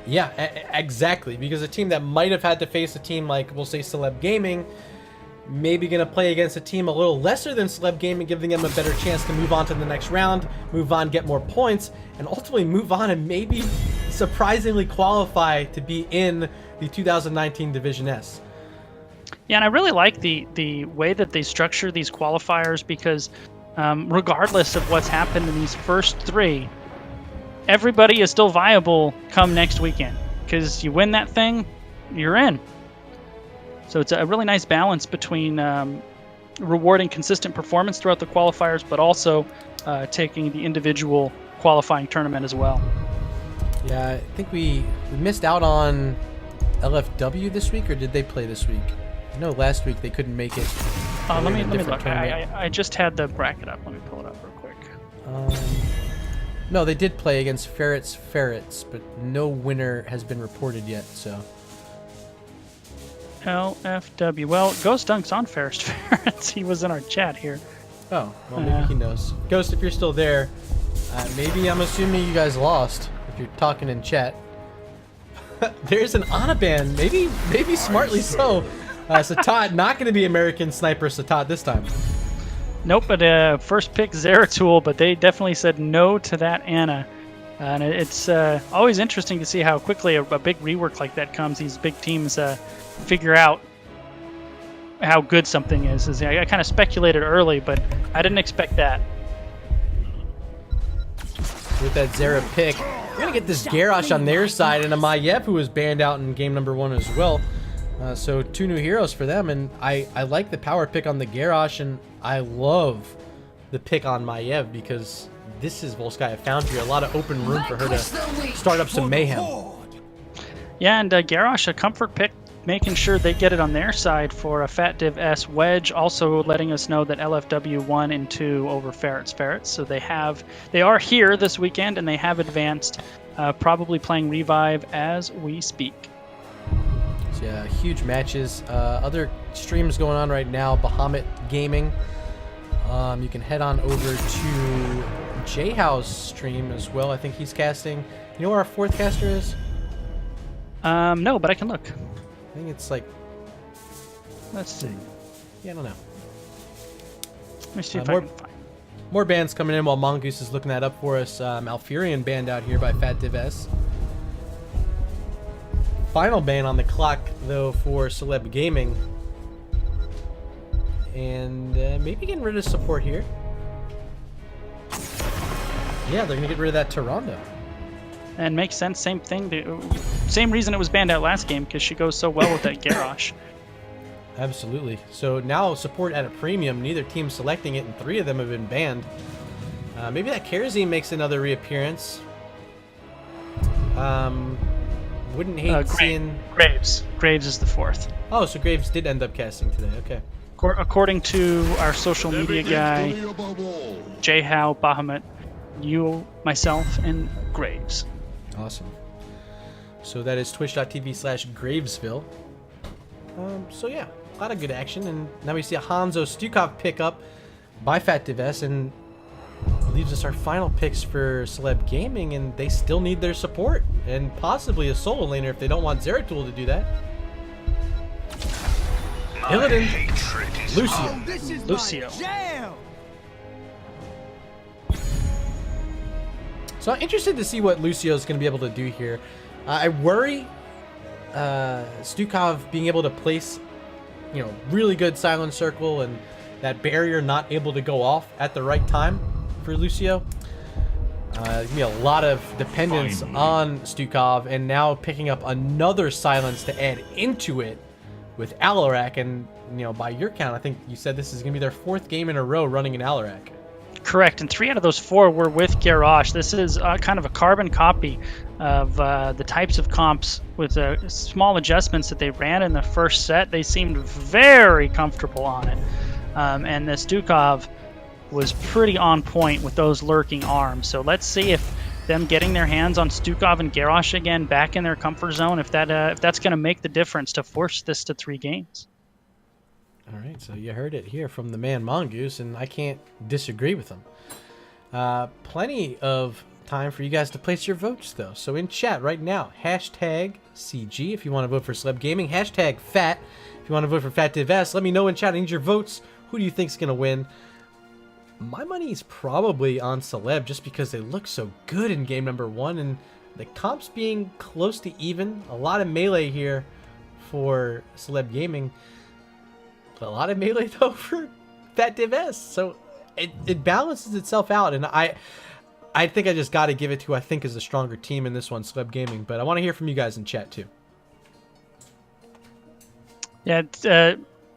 Yeah, exactly, because a team that might have had to face a team like, we'll say, Celeb Gaming, maybe going to play against a team a little lesser than Celeb Gaming, giving them a better chance to move on to the next round, move on, get more points, and ultimately move on and maybe surprisingly qualify to be in the 2019 Division S. Yeah, and I really like the way that they structure these qualifiers, because regardless of what's happened in these first 3, everybody is still viable come next weekend, because you win that thing, you're in. So it's a really nice balance between rewarding consistent performance throughout the qualifiers, but also taking the individual qualifying tournament as well. Yeah, I think we missed out on LFW this week, or did they play this week? I know last week they couldn't make it. Let me look. I just had the bracket up. Let me pull it up real quick. No, they did play against Ferrets, but no winner has been reported yet, so... LFW. Well, Ghost Dunk's on Ferrets. He was in our chat here. Oh, well, maybe he knows. Ghost, if you're still there, maybe I'm assuming you guys lost, if you're talking in chat. There's an Anaban, maybe smartly so. Satat, not going to be American Sniper Satat this time. Nope, but first pick Zeratul, but they definitely said no to that Ana. And it's always interesting to see how quickly a big rework like that comes. These big teams figure out how good something is. I kind of speculated early, but I didn't expect that. with that Zera pick. We're going to get this Garrosh on their side and a Maiev who was banned out in game number 1 as well. So 2 new heroes for them, and I like the power pick on the Garrosh, and I love the pick on Maiev because this is Volskaya Foundry, a lot of open room for her to start up some mayhem. Yeah, and Garrosh, a comfort pick, making sure they get it on their side for a Fat DivS Wedge, also letting us know that LFW 1 and 2 over Ferrets. So they are here this weekend, and they have advanced, probably playing Revive as we speak. So yeah, huge matches. Other streams going on right now, Bahamut Gaming. You can head on over to J-House stream as well. I think he's casting. You know where our 4th caster is? No, but I can look. I think it's like... Let's see. Yeah, I don't know. Let me see if I can find. More bans coming in while Mongoose is looking that up for us. Alfurion banned out here by Fat DivS. Final ban on the clock, though, for Celeb Gaming. And maybe getting rid of support here. Yeah, they're going to get rid of that Tyrande. And makes sense. Same thing. Same reason it was banned out last game, because she goes so well with that Garrosh. Absolutely. So now support at a premium. Neither team selecting it, and 3 of them have been banned. Maybe that Kerazine makes another reappearance. Wouldn't hate seeing... Graves. Graves is the 4th. Oh, so Graves did end up casting today. Okay. According to our social media guy, J-How, Bahamut, you, myself, and Graves. Awesome. So that is twitch.tv/Gravesville. So yeah, a lot of good action. And now we see a Hanzo Stukov pick up by Fat DivS, and leaves us our final picks for Celeb Gaming, and they still need their support and possibly a solo laner if they don't want Zeratul to do that. Illidan, Lucio. So I'm interested to see what Lucio's going to be able to do here. I worry Stukov being able to place, really good Silent Circle and that barrier not able to go off at the right time for Lucio. There's going to be a lot of dependence on Stukov, and now picking up another silence to add into it with Alarak. And, by your count, I think you said this is going to be their 4th game in a row running an Alarak. Correct, and 3 out of those 4 were with Garrosh. This is kind of a carbon copy of the types of comps with small adjustments that they ran in the first set. They seemed very comfortable on it. And the Stukov was pretty on point with those lurking arms. So let's see if them getting their hands on Stukov and Garrosh again back in their comfort zone, if that's going to make the difference to force this to 3 games. All right, so you heard it here from the man Mongoose, and I can't disagree with him. Plenty of time for you guys to place your votes, though. So in chat right now, #CG if you want to vote for Celeb Gaming, #FAT if you want to vote for Fat DivS. Let me know in chat. I need your votes. Who do you think's going to win? My money's probably on Celeb just because they look so good in game number 1, and the comps being close to even. A lot of melee here for Celeb Gaming. A lot of melee though for Fat DivS, so it balances itself out, and I think I just got to give it to I think is the stronger team in this one, Celeb Gaming. But I want to hear from you guys in chat too. Yeah,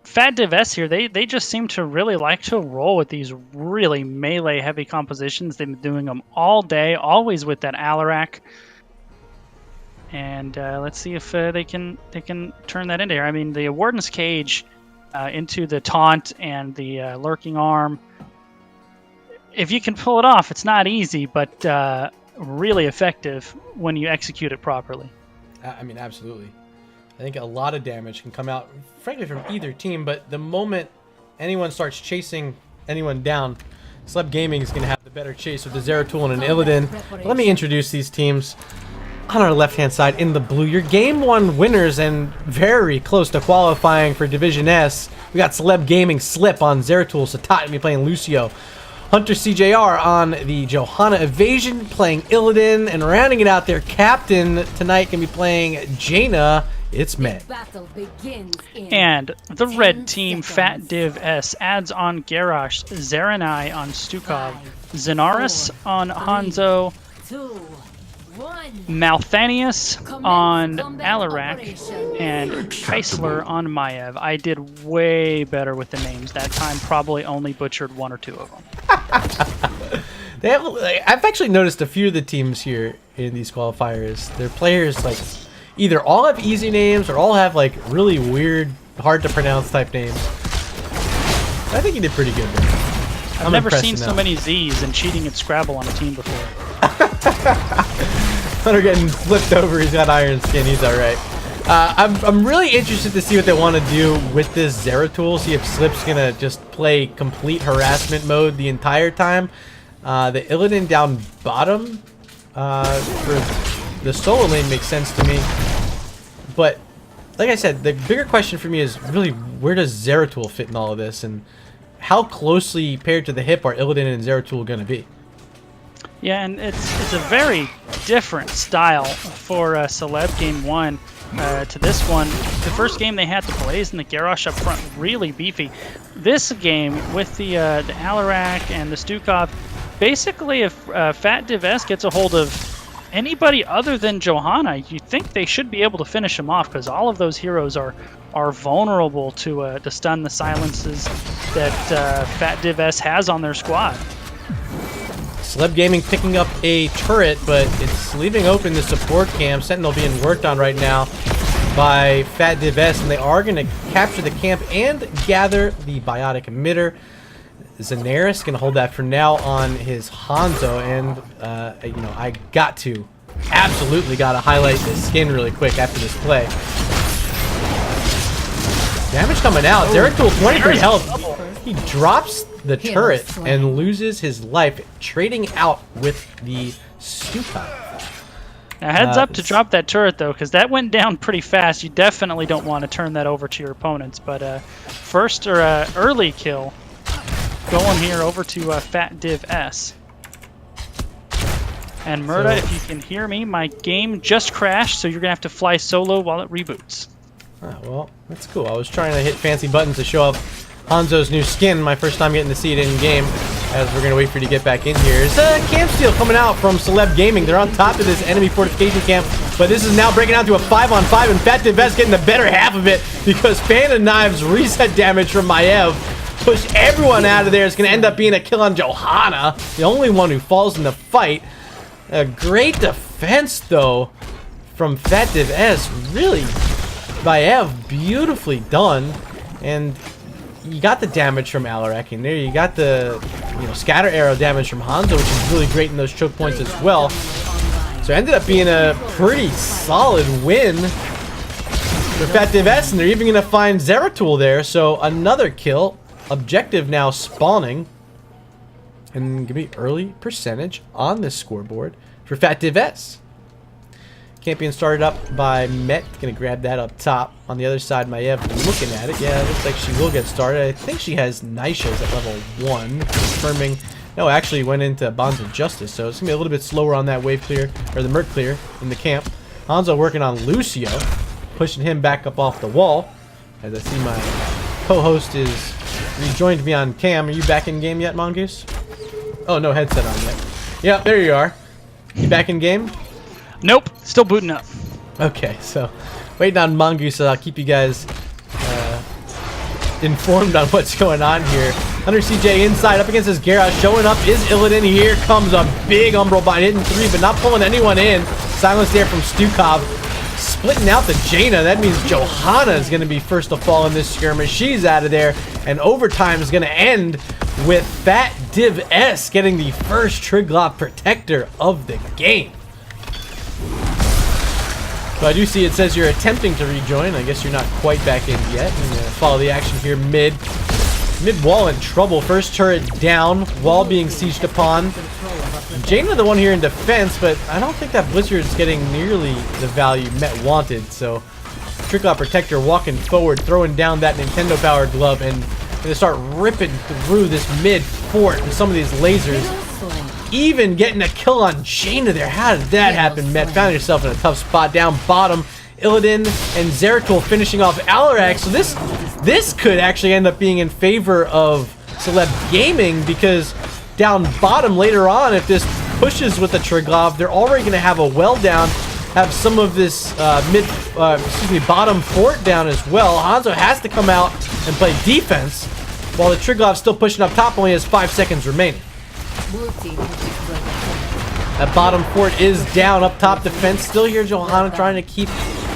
Fat DivS here, they just seem to really like to roll with these really melee heavy compositions. They've been doing them all day, always with that Alarak. And let's see if they can turn that into here. I mean, the Warden's Cage into the taunt and the lurking arm. If you can pull it off, it's not easy, but really effective when you execute it properly. I mean, absolutely. I think a lot of damage can come out, frankly, from either team, but the moment anyone starts chasing anyone down, Celeb Gaming is going to have the better chase with the Zeratul and an Illidan. Let me introduce these teams. On our left-hand side in the blue, your Game 1 winners and very close to qualifying for Division S. We got Celeb Gaming Slip on Zeratul. Satat going to be playing Lucio. Hunter CJR on the Johanna Evasion playing Illidan. And rounding it out, their captain tonight can be playing Jaina. It's Met. And the red team, Fat DivS, adds on Garrosh, Zeranai on Stukov, Zenaris on Hanzo, Malthanius on Alarak and Keisler on Maiev. I did way better with the names that time. Probably only butchered 1 or 2 of them. They have, I've actually noticed a few of the teams here in these qualifiers. Their players like either all have easy names or all have like really weird, hard to pronounce type names. I think he did pretty good there. I've never seen so many Z's and cheating at Scrabble on a team before. Hunter getting flipped over. He's got iron skin. He's all right. I'm really interested to see what they want to do with this Zeratul. See if Slip's gonna just play complete harassment mode the entire time. The Illidan down bottom for the solo lane makes sense to me. But like I said, the bigger question for me is really where does Zeratul fit in all of this, and how closely paired to the hip are Illidan and Zeratul going to be? Yeah, and it's a very different style for Celeb Game 1 to this one. The first game they had the Blaze and the Garrosh up front, really beefy. This game with the Alarak and the Stukov, basically if Fat DivS gets a hold of anybody other than Johanna, you think they should be able to finish him off, because all of those heroes are vulnerable to stun the silences that Fat DivS has on their squad. Celeb Gaming picking up a turret, but it's leaving open the support camp. Sentinel being worked on right now by Fat DivS, and they are going to capture the camp and gather the biotic emitter. Zanaris going to hold that for now on his Hanzo, and you know, I absolutely got to highlight this skin really quick after this play. Damage coming out. Zeratul 23 health. He drops the turret and loses his life, trading out with the Stuka. Now heads up to drop that turret though, because that went down pretty fast. You definitely don't want to turn that over to your opponents. But first or early kill going here over to Fat DivS. And Murda, if you can hear me, my game just crashed, so you're gonna have to fly solo while it reboots. Oh, well, that's cool. I was trying to hit fancy buttons to show up Hanzo's new skin, my first time getting to see it in game, as we're going to wait for you to get back in here. There's a camp steal coming out from Celeb Gaming. They're on top of this enemy fortification camp, but this is now breaking out to a 5-on-5, and Fat DivS getting the better half of it because Fan of Knives reset damage from Maiev push everyone out of there. It's going to end up being a kill on Johanna, the only one who falls in the fight. A great defense, though, from Fat DivS. Really, Maiev, beautifully done, and you got the damage from Alarak in there. You got the scatter arrow damage from Hanzo, which is really great in those choke points as well. So it ended up being a pretty solid win for Fat DivS, and they're even going to find Zeratul there. So another kill. Objective now spawning. And give me early percentage on this scoreboard for Fat DivS. Camp being started up by Met. Gonna grab that up top. On the other side, Maiev looking at it. Yeah, it looks like she will get started. I think she has Nishas at level 1. Confirming. No, actually went into Bonds of Justice, so it's gonna be a little bit slower on that wave clear, or the Merc clear in the camp. Hanzo working on Lucio, pushing him back up off the wall. As I see my co-host is rejoined me on cam. Are you back in game yet, Mongoose? Oh, no headset on yet. Yep, there you are. You back in game? Nope, still booting up. Okay, so waiting on Mongoose, so I'll keep you guys informed on what's going on here. Hunter CJ inside, up against his Garrosh. Showing up is Illidan. Here comes a big Umbral Bind, hitting 3, but not pulling anyone in. Silence there from Stukov. Splitting out the Jaina. That means Johanna is going to be first to fall in this skirmish. She's out of there, and overtime is going to end with Fat DivS getting the first Triglock Protector of the game. So I do see it says you're attempting to rejoin. I guess you're not quite back in yet. I'm going to follow the action here mid wall in trouble. First turret down, wall being sieged upon. Jaina the one here in defense, but I don't think that Blizzard's getting nearly the value Met wanted. So Triglock Protector walking forward, throwing down that Nintendo powered glove, and going to start ripping through this mid fort with some of these lasers. Even getting a kill on Jaina there. How did that happen, Met? Found yourself in a tough spot down bottom. Illidan and Zeratul finishing off Alarak. So this could actually end up being in favor of Celeb Gaming, because down bottom later on, if this pushes with the Triglav, they're already going to have a well down, have some of this bottom fort down as well. Hanzo has to come out and play defense, while the Triglav's still pushing up top, only has 5 seconds remaining. That bottom fort is down. Up top defense still here. Johanna trying to keep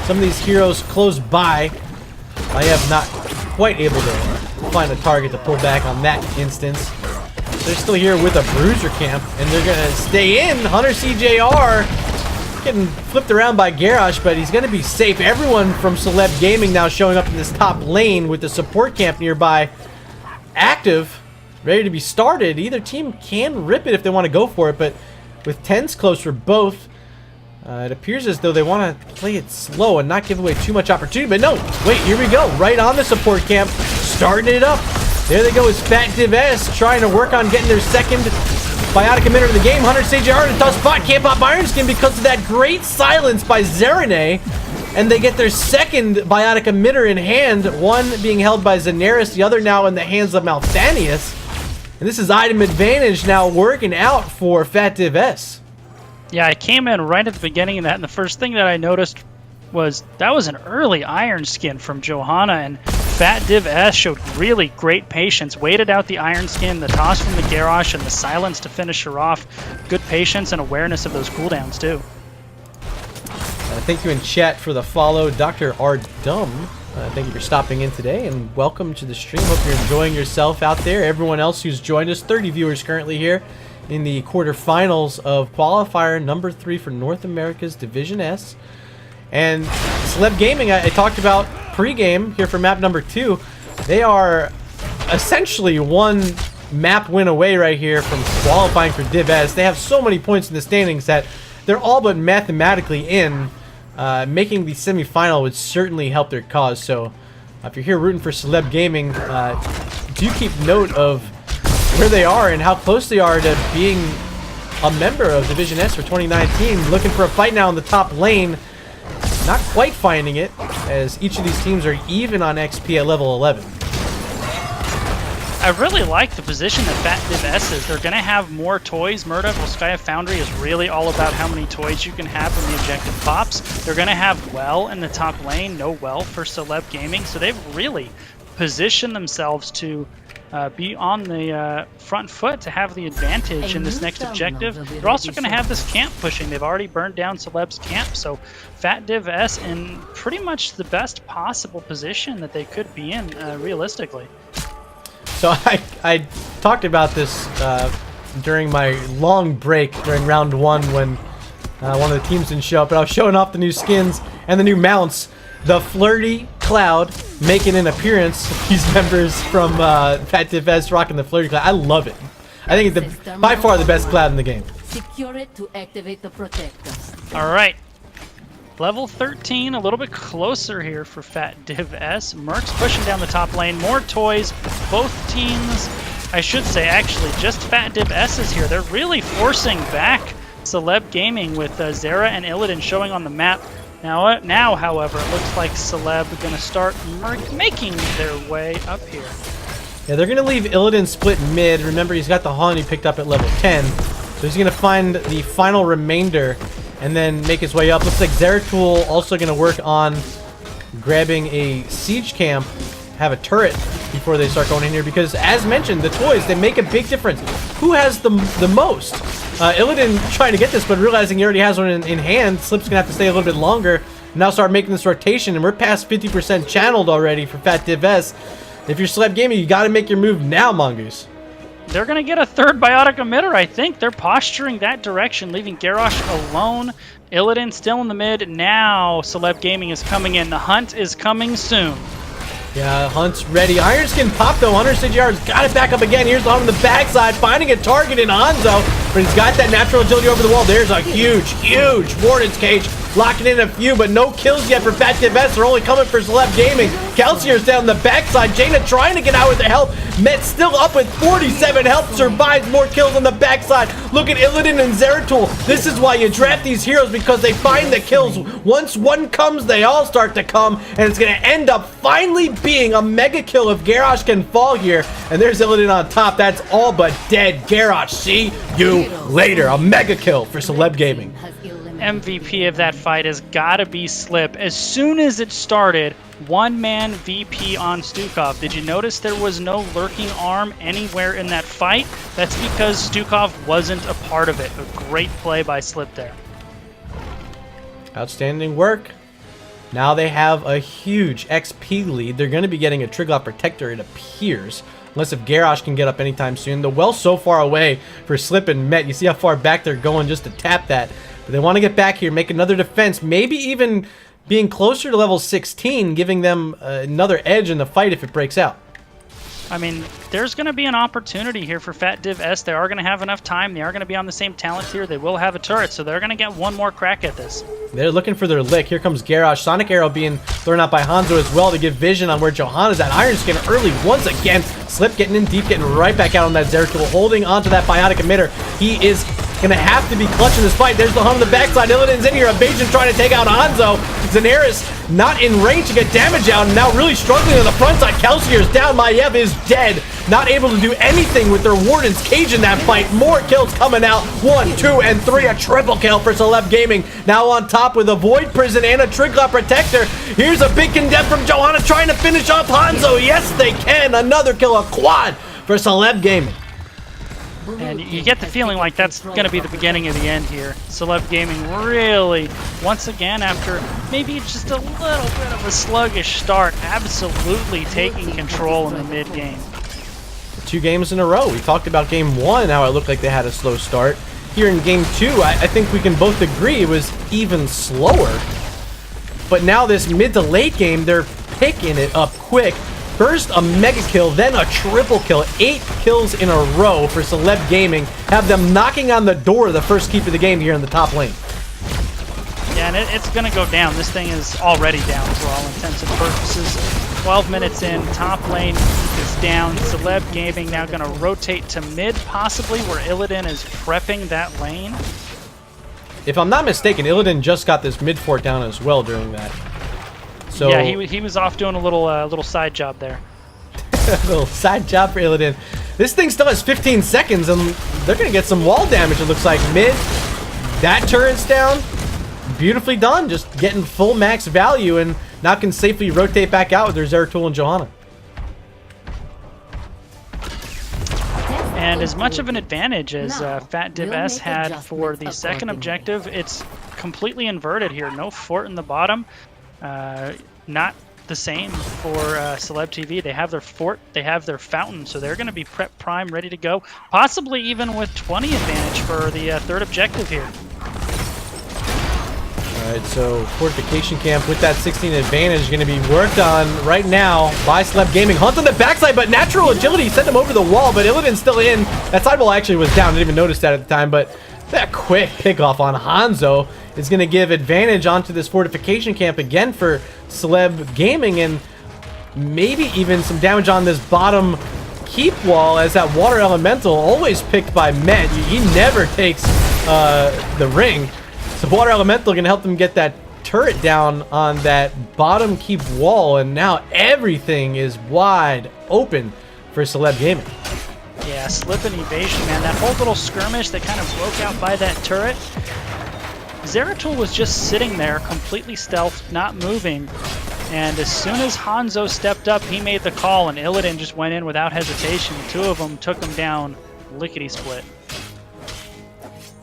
some of these heroes close by. I have not quite able to find a target to pull back on that instance. They're still here with a bruiser camp, and they're gonna stay in. Hunter CJR getting flipped around by Garrosh, but he's gonna be safe. Everyone from Celeb Gaming now showing up in this top lane with the support camp nearby, active, ready to be started. Either team can rip it if they want to go for it, but with 10s close for both, it appears as though they want to play it slow and not give away too much opportunity. But no, wait, here we go. Right on the support camp, starting it up. There they go with Fat DivS trying to work on getting their second biotic emitter of the game. Hunter CJR in a tough spot, can't pop Iron Skin because of that great silence by Zerene. And they get their second biotic emitter in hand, one being held by Zenaris, the other now in the hands of Malthanius. And this is item advantage now working out for Fat DivS. Yeah, I came in right at the beginning of that, and the first thing that I noticed was that was an early Iron Skin from Johanna, and Fat DivS showed really great patience, waited out the Iron Skin, the toss from the Garrosh, and the silence to finish her off. Good patience and awareness of those cooldowns, too. Thank you in chat for the follow, Dr. R. Dumb. Thank you for stopping in today, and welcome to the stream. Hope you're enjoying yourself out there. Everyone else who's joined us, 30 viewers currently here in the quarterfinals of Qualifier number 3 for North America's Division S. And Celeb Gaming, I talked about pre-game here for map number 2. They are essentially one map win away right here from qualifying for DivS. They have so many points in the standings that they're all but mathematically in. Making the semifinal would certainly help their cause. So if you're here rooting for Celeb Gaming, do keep note of where they are and how close they are to being a member of Division S for 2019. Looking for a fight now in the top lane. Not quite finding it, as each of these teams are even on XP at level 11. I really like the position that Fat DivS is. They're going to have more toys. Murda Volskaya Foundry is really all about how many toys you can have when the objective pops. They're going to have well in the top lane, no well for Celeb Gaming. So they've really positioned themselves to be on the front foot to have the advantage in this next objective. They're also going to have this camp pushing. They've already burned down Celeb's camp, so Fat DivS in pretty much the best possible position that they could be in, realistically. So I talked about this during my long break during round 1 when one of the teams didn't show up, but I was showing off the new skins and the new mounts. The Flirty Cloud making an appearance. These members from Fat DivS rocking the Flirty Cloud. I love it. I think it's by far the best cloud in the game. Secure it to activate the protectors. All right. Level 13, a little bit closer here for Fat DivS. Merc's pushing down the top lane. More toys. Both teams, I should say, actually, just Fat DivS is here. They're really forcing back Celeb Gaming with Zera and Illidan showing on the map. Now, however, it looks like Celeb are going to start making their way up here. Yeah, they're going to leave Illidan split mid. Remember, he's got the Haunt he picked up at level 10. So he's going to find the final remainder and then make his way up. Looks like Zeratul also going to work on grabbing a siege camp, have a turret before they start going in here, because as mentioned, the toys, they make a big difference. Who has the most? Illidan trying to get this, but realizing he already has one in hand. Slip's going to have to stay a little bit longer. Now start making this rotation, and we're past 50% channeled already for Fat DivS. If you're Celeb Gaming, you got to make your move now, Mongoose. They're going to get a third biotic emitter, I think. They're posturing that direction, leaving Garrosh alone. Illidan still in the mid. Now Celeb Gaming is coming in. The hunt is coming soon. Yeah, Hunt's ready. Iron Skin pop though. Hunter CJR's got it back up again. Here's on the backside, finding a target in Hanzo, but he's got that natural agility over the wall. There's a huge Warden's Cage locking in a few, but no kills yet for Fat DivS. They're only coming for Celeb Gaming. Kelsier's down the backside. Jaina trying to get out with the help. Met still up with 47 health, survives more kills on the backside. Look at Illidan and Zeratul. This is why you draft these heroes, because they find the kills. Once one comes, they all start to come, and it's going to end up finally being a mega kill if Garrosh can fall here. And there's Illidan on top. That's all but dead. Garrosh, see you later. A mega kill for Celeb Gaming. MVP of that fight has got to be Slip. As soon as it started, one-man VP on Stukov. Did you notice there was no lurking arm anywhere in that fight? That's because Stukov wasn't a part of it. A great play by Slip there. Outstanding work. Now they have a huge XP lead. They're going to be getting a Triglav Protector, it appears. Unless if Garrosh can get up anytime soon. The well's so far away for Slip and Met. You see how far back they're going just to tap that. But they want to get back here, make another defense. Maybe even being closer to level 16, giving them another edge in the fight if it breaks out. I mean, there's going to be an opportunity here for Fat DivS. They are going to have enough time. They are going to be on the same talent tier. They will have a turret, so they're going to get one more crack at this. They're looking for their lick. Here comes Garrosh. Sonic Arrow being thrown out by Hanzo as well to give vision on where Johanna's at. Iron Skin early once again. Slip getting in deep, getting right back out on that Zeratul, holding onto that Bionic Emitter. He is going to have to be clutching this fight. There's the hunt on the backside. Illidan's in here. Evasion trying to take out Hanzo. Zanaris not in range to get damage out, and now really struggling on the front side. Kelsier's down. Maiev is dead. Not able to do anything with their Wardens caging that fight. More kills coming out. 1, 2, and 3. A triple kill for Celeb Gaming. Now on top with a Void Prison and a Triglav Protector. Here's a big condemn from Johanna trying to finish off Hanzo. Yes, they can. Another kill, a quad for Celeb Gaming. And you get the feeling like that's going to be the beginning of the end here. Celeb Gaming really, once again, after maybe just a little bit of a sluggish start, absolutely taking control in the mid-game. 2 games in a row. We talked about game 1, how it looked like they had a slow start. Here in game 2, I think we can both agree it was even slower. But now this mid to late game, they're picking it up quick. First a mega kill, then a triple kill. 8 kills in a row for Celeb Gaming. Have them knocking on the door of the first keep of the game here in the top lane. Yeah, and it's going to go down. This thing is already down for all intents and purposes. 12 minutes in, top lane is down. Celeb Gaming now going to rotate to mid, possibly where Illidan is prepping that lane. If I'm not mistaken, Illidan just got this mid fort down as well during that. So yeah, he was off doing a little side job there. A little side job for Illidan. This thing still has 15 seconds, and they're going to get some wall damage, it looks like. Mid, that turret's down. Beautifully done, just getting full max value, and now can safely rotate back out with their Zeratul and Johanna. And as much of an advantage as Fat DivS had for the second objective, it's completely inverted here. No fort in the bottom. Not the same for Celeb TV. They have their fort, they have their fountain, so they're going to be prep prime, ready to go. Possibly even with 20 advantage for the third objective here. Alright, so fortification camp with that 16 advantage going to be worked on right now by Celeb Gaming. Hunt on the backside, but natural agility sent him over the wall, but Illidan's still in. That sidewall actually was down. I didn't even notice that at the time, but that quick pickoff on Hanzo is going to give advantage onto this fortification camp again for Celeb Gaming, and maybe even some damage on this bottom keep wall, as that water elemental, always picked by Met. He never takes the ring. So water elemental going to help them get that turret down on that bottom keep wall, and now everything is wide open for Celeb Gaming. Yeah, slip and evasion, man. That whole little skirmish that kind of broke out by that turret. Zeratul was just sitting there, completely stealthed, not moving. And as soon as Hanzo stepped up, he made the call, and Illidan just went in without hesitation. The 2 of them took him down lickety-split.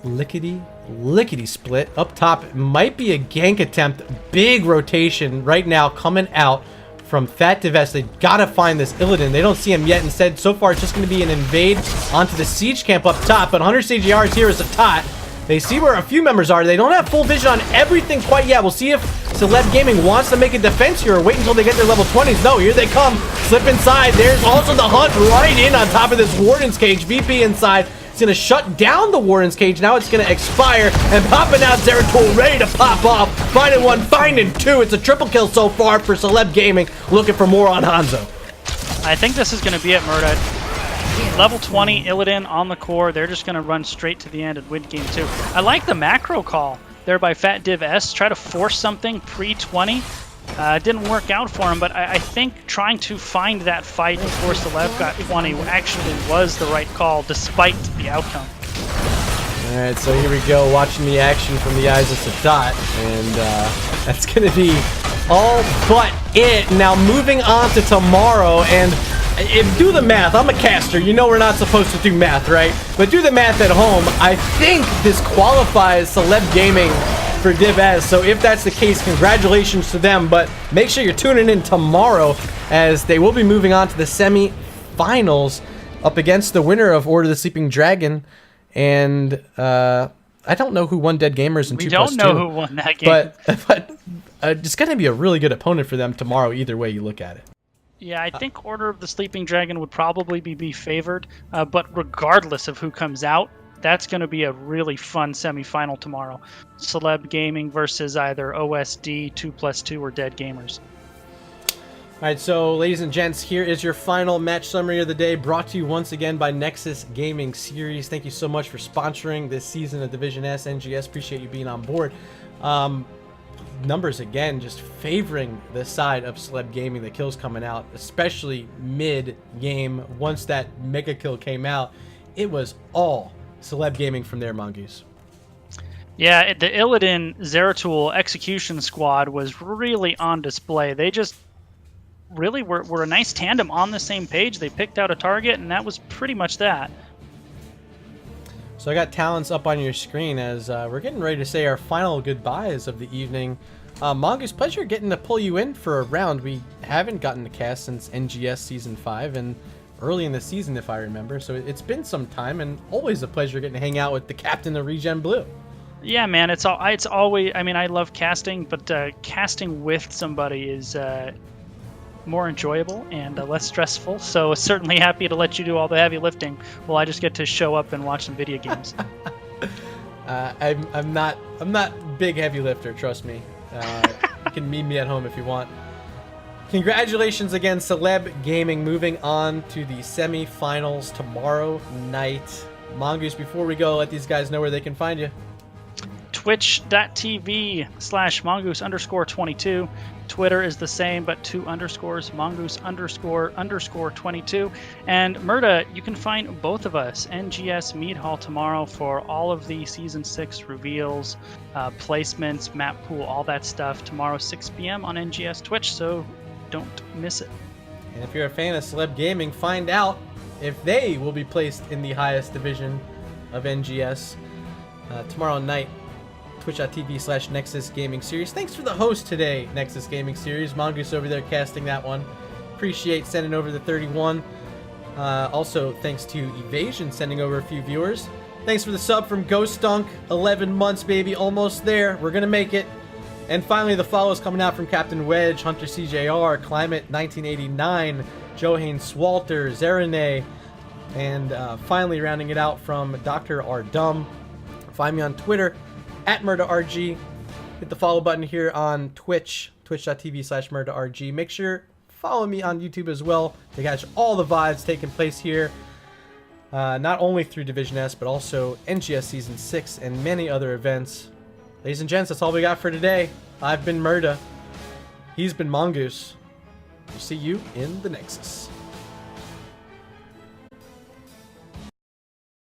Lickety split. Up top might be a gank attempt. Big rotation right now coming out from Fat DivS. They gotta find this Illidan. They don't see him yet. Instead, so far it's just gonna be an invade onto the siege camp up top. But 100 CGR is here as a tot. They see where a few members are. They don't have full vision on everything quite yet. We'll see if Celeb Gaming wants to make a defense here or wait until they get their level 20s. No, here they come. Slip inside. There's also the hunt right in on top of this Warden's cage. VP inside. It's going to shut down the Warden's Cage. Now it's going to expire. And popping out Zeratul, ready to pop off. Finding one, finding two. It's a triple kill so far for Celeb Gaming. Looking for more on Hanzo. I think this is going to be it, Murda. Level 20, Illidan on the core. They're just going to run straight to the end and win game 2. I like the macro call there by Fat DivS. Try to force something pre-20. Didn't work out for him, but I think trying to find that fight before Celeb got 20 actually was the right call, despite the outcome. All right, so here we go, watching the action from the eyes of Sadat, and that's going to be all but it. Now moving on to tomorrow, and do the math. I'm a caster. You know we're not supposed to do math, right? But do the math at home. I think this qualifies Celeb Gaming for DivS. So if that's the case, congratulations to them. But make sure you're tuning in tomorrow, as they will be moving on to the semi-finals up against the winner of Order of the Sleeping Dragon. And I don't know who won Dead Gamers in 2+2. We don't know who won that game. But it's going to be a really good opponent for them tomorrow, either way you look at it. Yeah, I think Order of the Sleeping Dragon would probably be favored, but regardless of who comes out, that's going to be a really fun semifinal tomorrow. Celeb Gaming versus either OSD, 2+2, or Dead Gamers. All right, so ladies and gents, here is your final match summary of the day, brought to you once again by Nexus Gaming Series. Thank you so much for sponsoring this season of Division S NGS. Appreciate you being on board. Numbers again just favoring the side of Celeb Gaming. The kills coming out, especially mid game. Once that mega kill came out, it was all Celeb Gaming from there, Mongoose. Yeah, the Illidan Zeratul execution squad was really on display. They just really were a nice tandem on the same page. They picked out a target, and that was pretty much that. So I got talents up on your screen as we're getting ready to say our final goodbyes of the evening. Mongoose, pleasure getting to pull you in for a round. We haven't gotten to cast since NGS Season 5 and early in the season, if I remember. So it's been some time, and always a pleasure getting to hang out with the captain of Regen Blue. Yeah, man, it's always, I mean, I love casting, but casting with somebody is more enjoyable and less stressful. So certainly happy to let you do all the heavy lifting while I just get to show up and watch some video games. I'm not big heavy lifter, trust me. You can meet me at home if you want. Congratulations again, Celeb Gaming, moving on to the semi-finals tomorrow night. Mongoose, before we go, let these guys know where they can find you. Twitch.tv/mongoose_22. Twitter is the same, but 2 underscores, mongoose__22. And Murda, you can find both of us, NGS Mead Hall, tomorrow for all of the Season 6 reveals, placements, map pool, all that stuff. Tomorrow, 6 p.m. on NGS Twitch, so don't miss it. And if you're a fan of Celeb Gaming, find out if they will be placed in the highest division of NGS tomorrow night. Twitch.tv/Nexus Gaming Series. Thanks for the host today, Nexus Gaming Series. Mongoose over there casting that one. Appreciate sending over the 31. Also, thanks to Evasion sending over a few viewers. Thanks for the sub from Ghost Dunk. 11 months, baby. Almost there. We're going to make it. And finally, the follows coming out from Captain Wedge, Hunter CJR, Climate 1989, Johann Swalter, Zerene, and finally rounding it out from Dr. R. Dumb. Find me on Twitter @MurdaRG. Hit the follow button here on Twitch, twitch.tv/MurdaRG. Make sure follow me on YouTube as well to catch all the vibes taking place here, not only through Division S, but also NGS Season 6 and many other events. Ladies and gents, that's all we got for today. I've been Murda. He's been Mongoose. We'll see you in the Nexus.